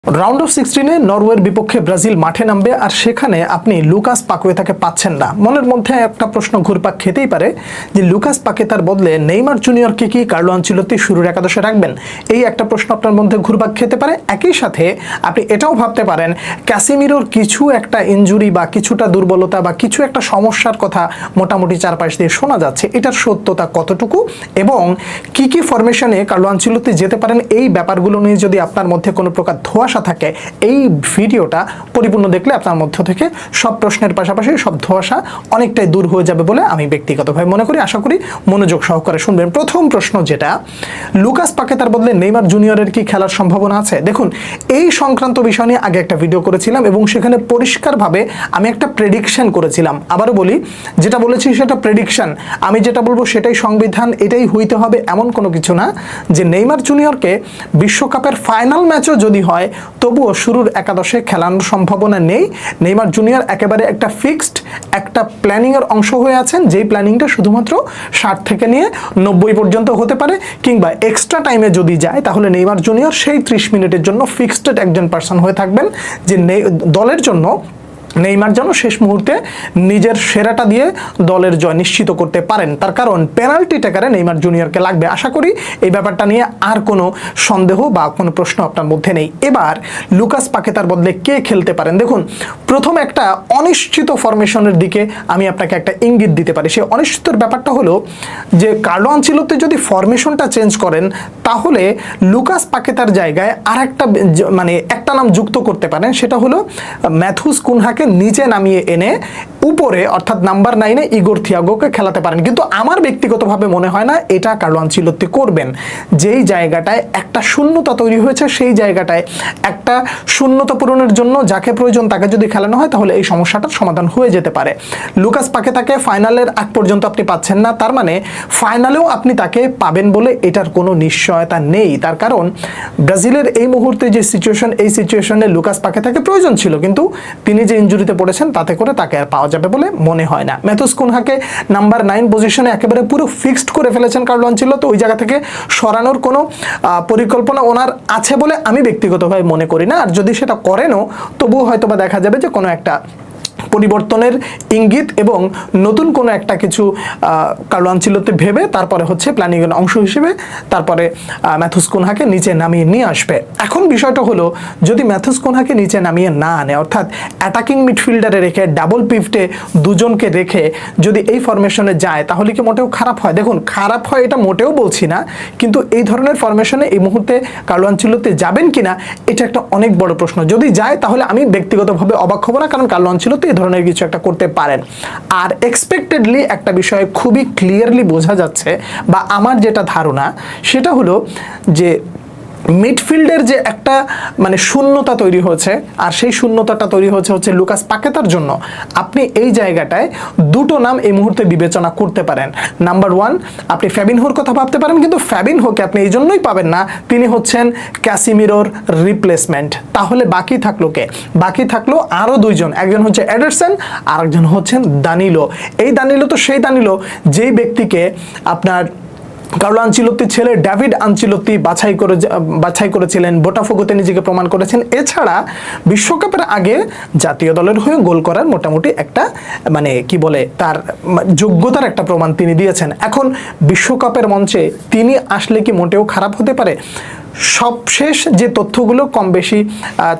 Round of 16-এ নরওয়ের বিপক্ষে Brazil মাঠে নামবে আর সেখানে আপনি লুকাস পাকুয়েতাকে পাচ্ছেন না। মনের মধ্যে একটা প্রশ্ন ঘুরপাক খেতেই পারে যে লুকাস পাকুয়েতার বদলে নেইমার জুনিয়রকে কি কার্লো আনচেলত্তি শুরুর একাদশে রাখবেন? এই একটা প্রশ্ন আপনার মধ্যে ঘুরপাক খেতে পারে। একই সাথে আপনি এটাও ভাবতে পারেন ক্যাসিমিরোর কিছু একটা ইনজুরি বা কিছুটা দুর্বলতা বা কিছু একটা সমস্যার কথা মোটামুটি চারপাশ দিয়ে শোনা যাচ্ছে, এটার সত্যতা কতটুকু এবং কি ফরমেশনে কার্লো আনচেলত্তি যেতে পারেন, এই ব্যাপারগুলো নিয়ে যদি আপনার মধ্যে কোনো প্রকার ধোঁয়াশা থাকে, এই ভিডিওটা পরিপূর্ণ দেখলে আপনার মধ্য থেকে সব প্রশ্নের পাশাপাশি সব ধোঁয়াশা অনেকটাই দূর হয়ে যাবে বলে আমি ব্যক্তিগতভাবে মনে করি। আশা করি মনোযোগ সহকারে শুনবেন। প্রথম প্রশ্ন যেটা, লুকাস পাকুয়েতার বদলে নেইমার জুনিয়রের কি খেলার সম্ভাবনা আছে? দেখুন, এই সংক্রান্ত বিষয় নিয়ে আগে একটা ভিডিও করেছিলাম এবং সেখানে পরিষ্কারভাবে আমি একটা প্রেডিকশন করেছিলাম। আবারও বলি, যেটা বলেছি সেটা প্রেডিকশন, আমি যেটা বলবো সেটাই সংবিধান, এটাই হইতে হবে এমন কোনো কিছু না। যে নেইমার জুনিয়রকে বিশ্বকাপের ফাইনাল ম্যাচও যদি হয় তবুও শুরুর একাদশে খেলানোর সম্ভাবনা নেই। নেইমার জুনিয়র একেবারে একটা ফিক্সড একটা প্ল্যানিংয়ের অংশ হয়ে আছেন, যেই প্ল্যানিংটা শুধুমাত্র 60 থেকে নিয়ে 90 পর্যন্ত হতে পারে, কিংবা এক্সট্রা টাইমে যদি যায় তাহলে নেইমার জুনিয়র সেই 30 মিনিটের জন্য ফিক্সড একজন পার্সন হয়ে থাকবেন, যে দলের জন্য নেইমার যেন শেষ মুহূর্তে নিজের সেরাটা দিয়ে দলের জয় নিশ্চিত করতে পারেন। তার কারণ পেনাল্টি টেকারে নেইমার জুনিয়রকে লাগবে। আশা করি এই ব্যাপারটা নিয়ে আর কোনো সন্দেহ বা কোনো প্রশ্ন আপনার মধ্যে নেই। এবার লুকাস পাকুয়েতার বদলে কে খেলতে পারেন? দেখুন, প্রথম একটা অনিশ্চিত ফরমেশনের দিকে আমি আপনাকে একটা ইঙ্গিত দিতে পারি। সেই অনিশ্চিতর ব্যাপারটা হলো যে কার্লো আনচেলত্তি যদি ফরমেশনটা চেঞ্জ করেন তাহলে লুকাস পাকুয়েতার জায়গায় আর একটা নাম যুক্ত করতে পারেন, সেটা হলো ম্যাথুস কুনহাকে নিচে নামিয়ে এনে উপরে অর্থাৎ নাম্বার 9-এ ইগোর থিয়াগোকে খেলাতে পারেন। কিন্তু আমার ব্যক্তিগতভাবে মনে হয় না এটা কার্লো আনচেলত্তি করবেন। যেই জায়গাটায় একটা শূন্যতা তৈরি হয়েছে সেই জায়গাটায় একটা শূন্যতা পূরণের জন্য যাকে প্রয়োজন তাকে যদি খেলানো হয় তাহলে এই সমস্যাটার সমাধান হয়ে যেতে পারে। লুকাস পাকুয়েতাকে ফাইনালের আগ পর্যন্ত আপনি পাচ্ছেন না, তার মানে ফাইনালেও আপনি তাকে পাবেন বলে এটার কোনো নিশ্চয়তা নেই। তার কারণ ব্রাজিলের এই মুহূর্তে যে সিচুয়েশন, এই সিচুয়েশনে লুকাস পাকুয়েতাকে প্রয়োজন ছিল, কিন্তু তিনি যে ইনজুরিতে পড়েছেন তাতে করে তাকে আর পাওয়া যাবে বলে মনে হয় না। ম্যাথুস কুনহাকে নাম্বার 9 পজিশনে একেবারে পুরো ফিক্সড করে ফেলেছেন কার্লো আনচেলত্তি, ওই জায়গা থেকে সরানোর কোনো পরিকল্পনা ওনার আছে বলে আমি ব্যক্তিগতভাবে মনে করি না। আর যদি সেটা করেনও তবুও হয়তো বা দেখা যাবে যে কোনো একটা পরিবর্তনের ইঙ্গিত এবং নতুন কোনো একটা কিছু কার্লো আনচেলত্তি ভেবে তারপরে হচ্ছে প্ল্যানিংয়ের অংশ হিসেবে তারপরে ম্যাথুস কুনহাকে নিচে নামিয়ে নিয়ে আসবে। এখন বিষয়টা হলো, যদি ম্যাথুস কুনহাকে নিচে নামিয়ে না আনে, অর্থাৎ অ্যাটাকিং মিডফিল্ডারে রেখে ডাবল পিভটে দুজনকে রেখে যদি এই ফরমেশনে যায় তাহলে কি মোটেও খারাপ হয়? দেখুন, খারাপ হয় এটা মোটেও বলছি না, কিন্তু এই ধরনের ফরমেশনে এই মুহূর্তে কার্লো আনচেলত্তি যাবেন কিনা এটা একটা অনেক বড় প্রশ্ন। যদি যায় তাহলে আমি ব্যক্তিগতভাবে অবাক হব না, কারণ কার্লো আনচেলত্তি এই ধরনের কিছু একটা করতে পারেন। আর এক্সপেক্টেডলি একটা বিষয় খুবই ক্লিয়ারলি বোঝা যাচ্ছে, বা আমার যেটা ধারণা সেটা হলো যে মিডফিল্ডের যে একটা শূন্যতা তৈরি হয়েছে, আর সেই শূন্যতাটা তৈরি হচ্ছে লুকাস পাকুয়েতার জন্য। আপনি এই জায়গাটায় দুটো নাম এই মুহূর্তে বিবেচনা করতে পারেন। নাম্বার 1, আপনি ফ্যাবিনহোর কথা ভাবতে পারেন, কিন্তু ফ্যাবিনহোকে আপনি এই জন্যই পাবেন না, তিনি হচ্ছেন ক্যাসিমিরোর রিপ্লেসমেন্ট। তাহলে বাকি থাকলো কে? বাকি থাকলো আরও দুইজন, একজন হচ্ছে এডারসন আর একজন হচ্ছেন দানিলো। এই দানিলো তো সেই দানিলো যেই ব্যক্তিকে আপনার কার্লো আনচেলত্তির ছেলে ডেভিড আনচেলত্তি বাছাই করেছিলেন, বোটাফোগোতে নিজেকে প্রমাণ করেছেন। এছাড়া বিশ্বকাপের আগে জাতীয় দলের হয়ে গোল করার মোটামুটি একটা তার যোগ্যতার একটা প্রমাণ তিনি দিয়েছেন। এখন বিশ্বকাপের মঞ্চে তিনি আসলে কি মোটেও খারাপ হতে পারে? সবশেষ যে তথ্যগুলো কম বেশি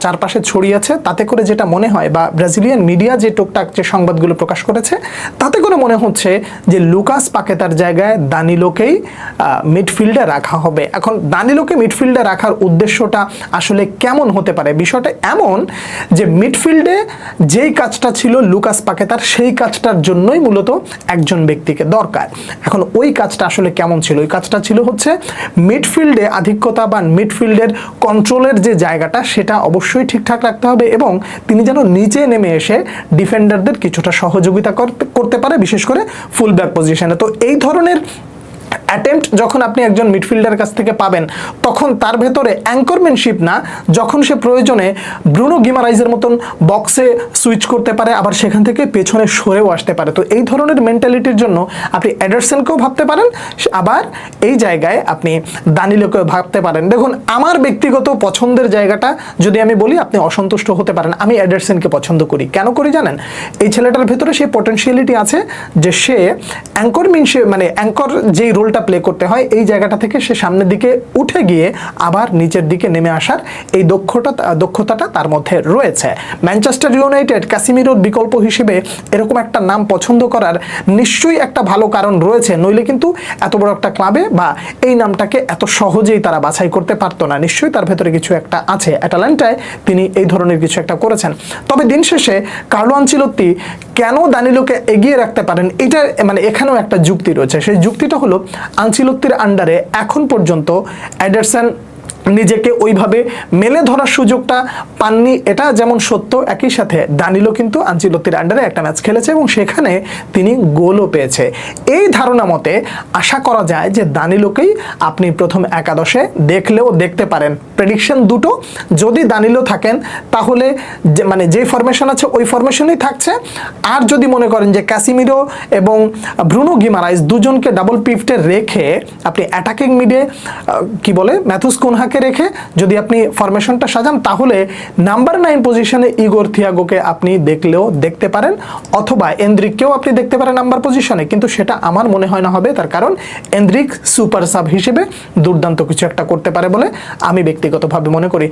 চারপাশে ছড়িয়ে আছে তাতে করে যেটা মনে হয়, বা ব্রাজিলিয়ান মিডিয়া যে টুকটাক যে সংবাদগুলো প্রকাশ করেছে তাতে করে মনে হচ্ছে যে লুকাস পাকুয়েতার জায়গায় দানিলোকেই মিডফিল্ডে রাখা হবে। এখন দানিলোকে মিডফিল্ডে রাখার উদ্দেশ্যটা আসলে কেমন হতে পারে? বিষয়টা এমন যে মিডফিল্ডে যেই কাজটা ছিল লুকাস পাকুয়েতার, সেই কাজটার জন্যই মূলত একজন ব্যক্তিকে দরকার। এখন ওই কাজটা আসলে কেমন ছিল? ওই কাজটা ছিল হচ্ছে মিডফিল্ডে আধিক্যতা বা মিডফিল্ডের কন্ট্রোলের যে জায়গাটা সেটা অবশ্যই ঠিকঠাক রাখতে হবে, এবং তিনি যেন নিচে নেমে এসে ডিফেন্ডারদের কিছুটা সহযোগিতা করতে পারে, বিশেষ করে ফুল ব্যাক পজিশনে। তো এই ধরনের অ্যাটেম্প্ট যখন আপনি একজন মিডফিল্ডার কাছ থেকে পাবেন তখন তার ভেতরে অ্যাঙ্করম্যানশিপ না, যখন সে প্রয়োজনে ব্রুনো গিমারাইজের মতন বক্সে সুইচ করতে পারে, আবার সেখান থেকে পেছনে সরেও আসতে পারে। তো এই ধরনের মেন্টালিটির জন্য আপনি এডারসনকেও ভাবতে পারেন, আবার এই জায়গায় আপনি দানিলোকেও ভাবতে পারেন। দেখুন, আমার ব্যক্তিগত পছন্দের জায়গাটা যদি আমি বলি, আপনি অসন্তুষ্ট হতে পারেন, আমি এডারসনকে পছন্দ করি। কেন করি জানেন? এই ছেলেটার ভেতরে সেই পটেনশিয়ালিটি আছে যে সে অ্যাঙ্কর মানে অ্যাঙ্কর যেই রোলটা প্লে করতে হয় এই জায়গাটা থেকে সে সামনের দিকে উঠে গিয়ে আবার নিচের দিকে নেমে আসার এই দক্ষতাটা তার মধ্যে রয়েছে। ম্যানচেস্টার ইউনাইটেড ক্যাসিমিরোর বিকল্প হিসেবে এরকম একটা নাম পছন্দ করার নিশ্চয়ই একটা ভালো কারণ রয়েছে, নইলে কিন্তু এত বড় একটা ক্লাবে বা এই নামটাকে এত সহজেই তারা বাছাই করতে পারতো না। নিশ্চয়ই তার ভেতরে কিছু একটা আছে, অ্যাটালান্টায় তিনি এই ধরনের কিছু একটা করেছেন। তবে দিন শেষে কার্লো আনচেলত্তি কেন দানিলোকে এগিয়ে রাখতে পারেন, এটা মানে এখানেও একটা যুক্তি রয়েছে। সেই যুক্তিটা হলো, আনচেলত্তির আন্ডারে এখন পর্যন্ত এডারসন নিজেকে ওইভাবে মেলে ধরার সুযোগটা পাননি, এটা যেমন সত্য, একই সাথে দানিলো কিন্তু আনচেলত্তির আন্ডারে একটা ম্যাচ খেলেছে এবং সেখানে তিনি গোলও পেয়েছে। এই ধারণা মতে আশা করা যায় যে দানিলোকেই আপনি প্রথম একাদশে দেখলেও দেখতে পারেন। প্রেডিকশন দুটো, যদি দানিলো থাকেন তাহলে মানে যে ফরমেশন আছে ওই ফরমেশনেই থাকছে, আর যদি মনে করেন যে ক্যাসিমিরো এবং ব্রুনো গিমারাইজ দুজনকে ডাবল পিভটে রেখে আপনি অ্যাটাকিং মিডে কি বলে ম্যাথুস কুনহাকে রেখে যদি আপনি ফরমেশনটা সাজান, তাহলে নাম্বার 9 পজিশনে ইগোর থিয়াগোকে আপনি দেখলেও দেখতে পারেন, অথবা এন্দ্রিককেও আপনি দেখতে পারেন নাম্বার পজিশনে। কিন্তু সেটা আমার মনে হয় না হবে, তার কারণ এন্দ্রিক সুপার সাব হিসেবে দুর্দান্ত কিছু একটা করতে পারে বলে আমি ব্যক্তিগতভাবে মনে করি।